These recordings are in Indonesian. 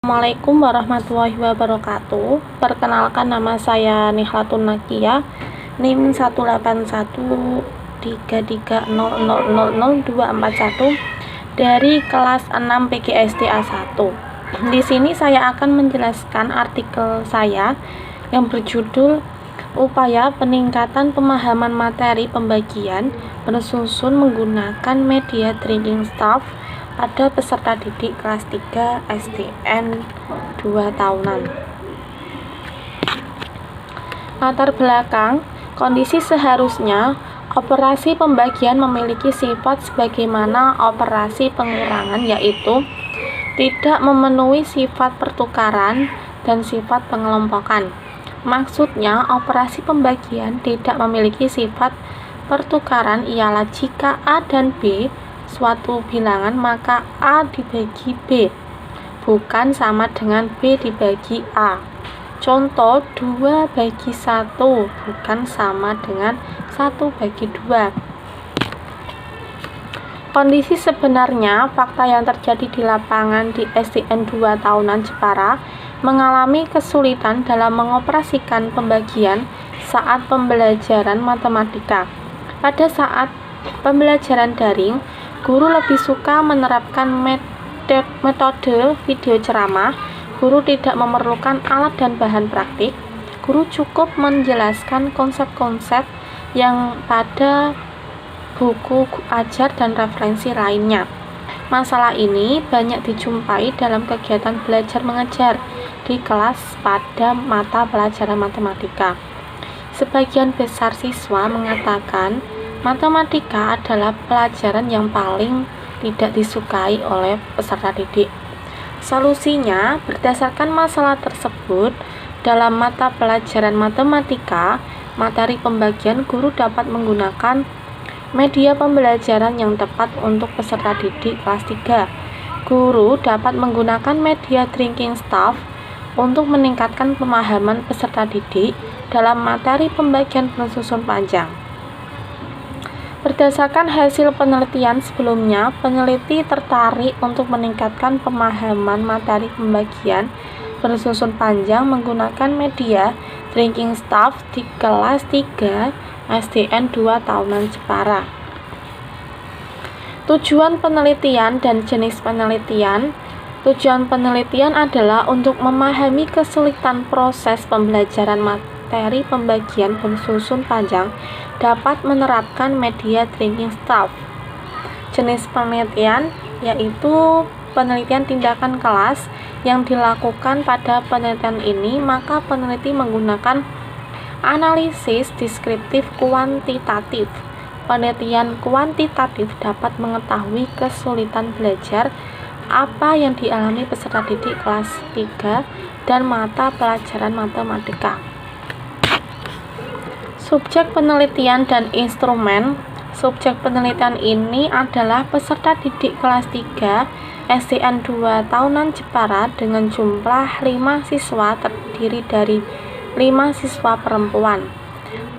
Assalamualaikum warahmatullahi wabarakatuh. Perkenalkan, nama saya Nihlatul Nakia, NIM 1813300000241 dari kelas 6 PGSD A1. Di sini saya akan menjelaskan artikel saya yang berjudul Upaya Peningkatan Pemahaman Materi Pembagian bersusun menggunakan media training staff pada peserta didik kelas 3 SDN 2 tahunan. Latar belakang, kondisi seharusnya operasi pembagian memiliki sifat sebagaimana operasi pengurangan, yaitu tidak memenuhi sifat pertukaran dan sifat pengelompokan. Maksudnya, operasi pembagian tidak memiliki sifat pertukaran ialah jika A dan B suatu bilangan, maka A dibagi B bukan sama dengan B dibagi A. Contoh, 2/1 bukan sama dengan 1/2. Kondisi sebenarnya, fakta yang terjadi di lapangan di SDN 2 tahunan Jepara mengalami kesulitan dalam mengoperasikan pembagian saat pembelajaran matematika. Pada saat pembelajaran daring, guru lebih suka menerapkan metode video ceramah. Guru tidak memerlukan alat dan bahan praktik. Guru cukup menjelaskan konsep-konsep yang pada buku ajar dan referensi lainnya. Masalah ini banyak dijumpai dalam kegiatan belajar mengajar di kelas pada mata pelajaran matematika. Sebagian besar siswa mengatakan matematika adalah pelajaran yang paling tidak disukai oleh peserta didik. Solusinya, berdasarkan masalah tersebut, dalam mata pelajaran matematika, materi pembagian, guru dapat menggunakan media pembelajaran yang tepat untuk peserta didik kelas 3. Guru dapat menggunakan media training staff untuk meningkatkan pemahaman peserta didik dalam materi pembagian bersusun panjang. Berdasarkan hasil penelitian sebelumnya, peneliti tertarik untuk meningkatkan pemahaman materi pembagian bersusun panjang menggunakan media training staff di kelas 3 SDN 2 tahunan Jepara. Tujuan penelitian dan jenis penelitian. Tujuan penelitian adalah untuk memahami kesulitan proses pembelajaran materi pembagian bersusun panjang dapat menerapkan media training staff. Jenis penelitian yaitu penelitian tindakan kelas. Yang dilakukan pada penelitian ini, maka peneliti menggunakan analisis deskriptif kuantitatif. Penelitian kuantitatif dapat mengetahui kesulitan belajar apa yang dialami peserta didik kelas 3 dan mata pelajaran matematika. Subjek penelitian dan instrumen. Subjek penelitian ini adalah peserta didik kelas 3 SDN 2 tahunan Jepara dengan jumlah 5 siswa terdiri dari 5 siswa perempuan.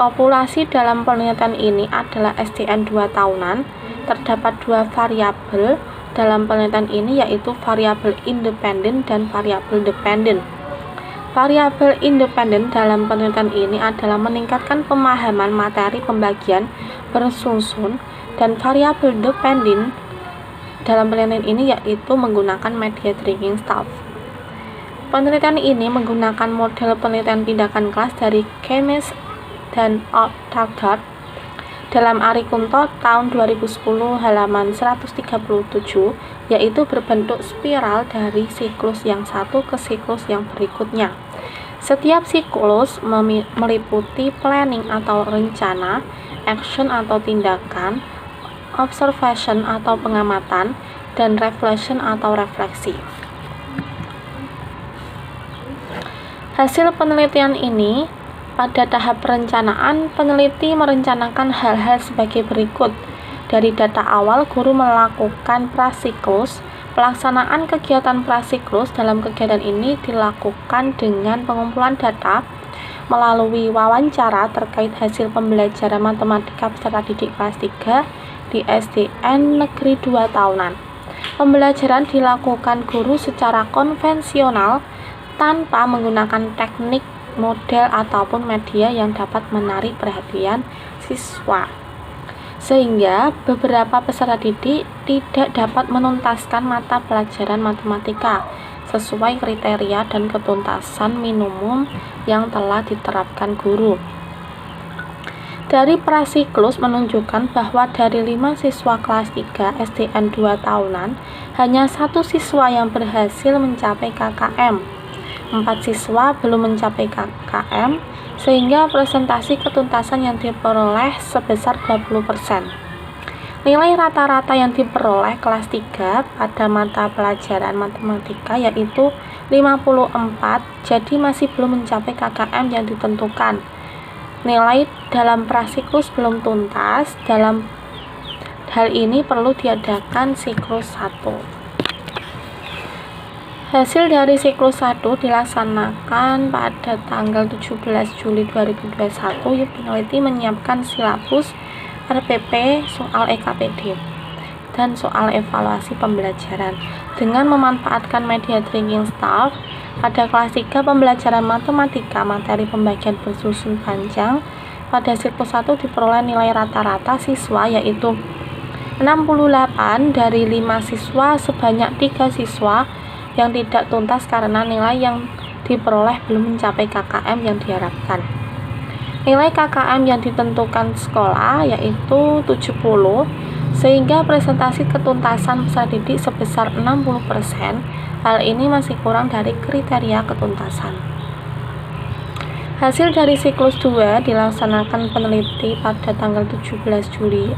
Populasi dalam penelitian ini adalah SDN 2 tahunan. Terdapat 2 variabel dalam penelitian ini, yaitu variabel independen dan variabel dependen. Variabel independen dalam penelitian ini adalah meningkatkan pemahaman materi pembagian bersusun, dan variabel dependen dalam penelitian ini yaitu menggunakan media training staff. Penelitian ini menggunakan model penelitian tindakan kelas dari Kemes dan Taggart dalam Arikunto tahun 2010 halaman 137, yaitu berbentuk spiral dari siklus yang satu ke siklus yang berikutnya. Setiap siklus meliputi planning atau rencana, action atau tindakan, observation atau pengamatan, dan reflection atau refleksi. Hasil penelitian ini, pada tahap perencanaan, peneliti merencanakan hal-hal sebagai berikut. Dari data awal, guru melakukan prasiklus. Pelaksanaan kegiatan prasiklus dalam kegiatan ini dilakukan dengan pengumpulan data melalui wawancara terkait hasil pembelajaran matematika peserta didik kelas 3 di SDN Negeri 2 tahunan. Pembelajaran dilakukan guru secara konvensional tanpa menggunakan teknik, model, ataupun media yang dapat menarik perhatian siswa. Sehingga beberapa peserta didik tidak dapat menuntaskan mata pelajaran matematika sesuai kriteria dan ketuntasan minimum yang telah diterapkan guru. Dari prasiklus menunjukkan bahwa dari 5 siswa kelas 3 SDN 2 tahunan, hanya 1 siswa yang berhasil mencapai KKM. 4 siswa belum mencapai KKM, sehingga presentasi ketuntasan yang diperoleh sebesar 20%. Nilai rata-rata yang diperoleh kelas 3 pada mata pelajaran matematika yaitu 54, jadi masih belum mencapai KKM yang ditentukan. Nilai dalam prasiklus belum tuntas. Dalam hal ini perlu diadakan siklus 1. Hasil dari siklus 1 dilaksanakan pada tanggal 17 Juli 2021. Peneliti menyiapkan silabus RPP, soal EKPD, dan soal evaluasi pembelajaran dengan memanfaatkan media training staff. Pada kelas 3 pembelajaran matematika materi pembagian bersusun panjang, pada siklus 1 diperoleh nilai rata-rata siswa yaitu 68 dari 5 siswa, sebanyak 3 siswa yang tidak tuntas karena nilai yang diperoleh belum mencapai KKM yang diharapkan. Nilai KKM yang ditentukan sekolah yaitu 70, sehingga presentasi ketuntasan peserta didik sebesar 60%. Hal ini masih kurang dari kriteria ketuntasan. Hasil dari siklus 2 dilaksanakan peneliti pada tanggal 17 Juli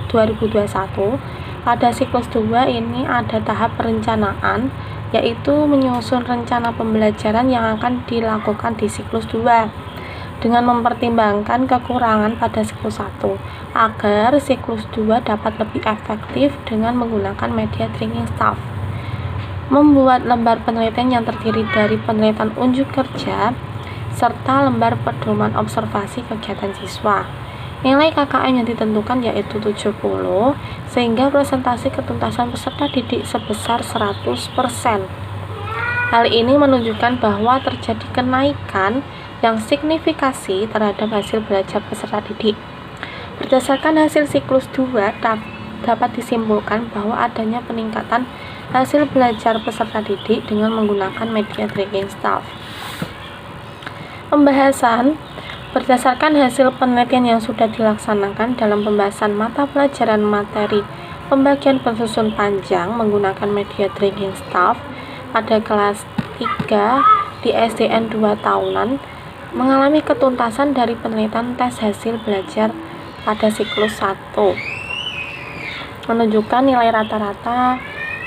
2021. Pada siklus 2 ini ada tahap perencanaan, yaitu menyusun rencana pembelajaran yang akan dilakukan di siklus 2 dengan mempertimbangkan kekurangan pada siklus 1 agar siklus 2 dapat lebih efektif dengan menggunakan media training staff. Membuat lembar penelitian yang terdiri dari penelitian unjuk kerja serta lembar pedoman observasi kegiatan siswa. Nilai KKM yang ditentukan yaitu 70, sehingga presentasi ketuntasan peserta didik sebesar 100%. Hal ini menunjukkan bahwa terjadi kenaikan yang signifikasi terhadap hasil belajar peserta didik. Berdasarkan hasil siklus 2, dapat disimpulkan bahwa adanya peningkatan hasil belajar peserta didik dengan menggunakan media training staff. Pembahasan berdasarkan hasil penelitian yang sudah dilaksanakan dalam pembahasan mata pelajaran materi pembagian bersusun panjang menggunakan media training staff pada kelas 3 di SDN 2 tahunan mengalami ketuntasan dari penelitian tes hasil belajar pada siklus 1 menunjukkan nilai rata-rata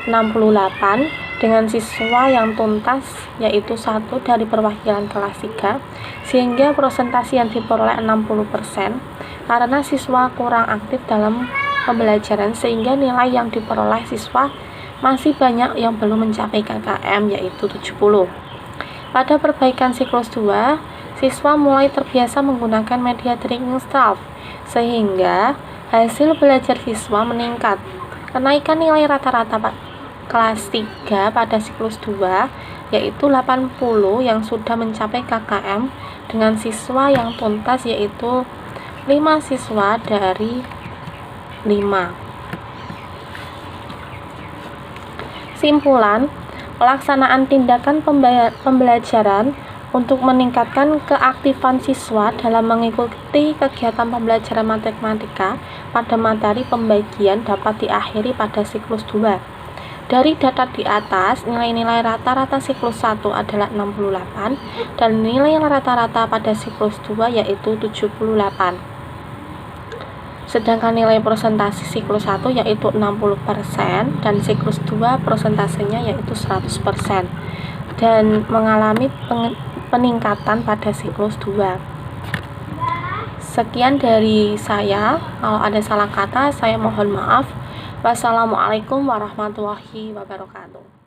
68 dengan siswa yang tuntas yaitu 1 dari perwakilan kelas 3, sehingga presentasi yang diperoleh 60% karena siswa kurang aktif dalam pembelajaran, sehingga nilai yang diperoleh siswa masih banyak yang belum mencapai KKM yaitu 70. Pada perbaikan siklus 2, siswa mulai terbiasa menggunakan media training staff sehingga hasil belajar siswa meningkat. Kenaikan nilai rata-rata kelas 3 pada siklus 2 yaitu 80 yang sudah mencapai KKM dengan siswa yang tuntas yaitu 5 siswa dari 5. Simpulan, pelaksanaan tindakan pembelajaran untuk meningkatkan keaktifan siswa dalam mengikuti kegiatan pembelajaran matematika pada materi pembagian dapat diakhiri pada siklus 2. Dari data di atas, nilai-nilai rata-rata siklus 1 adalah 68 dan nilai rata-rata pada siklus 2 yaitu 78. Sedangkan nilai presentasi siklus 1 yaitu 60% dan siklus 2 presentasenya yaitu 100% dan mengalami peningkatan pada siklus 2. Sekian dari saya. Kalau ada salah kata, saya mohon maaf. Wassalamualaikum warahmatullahi wabarakatuh.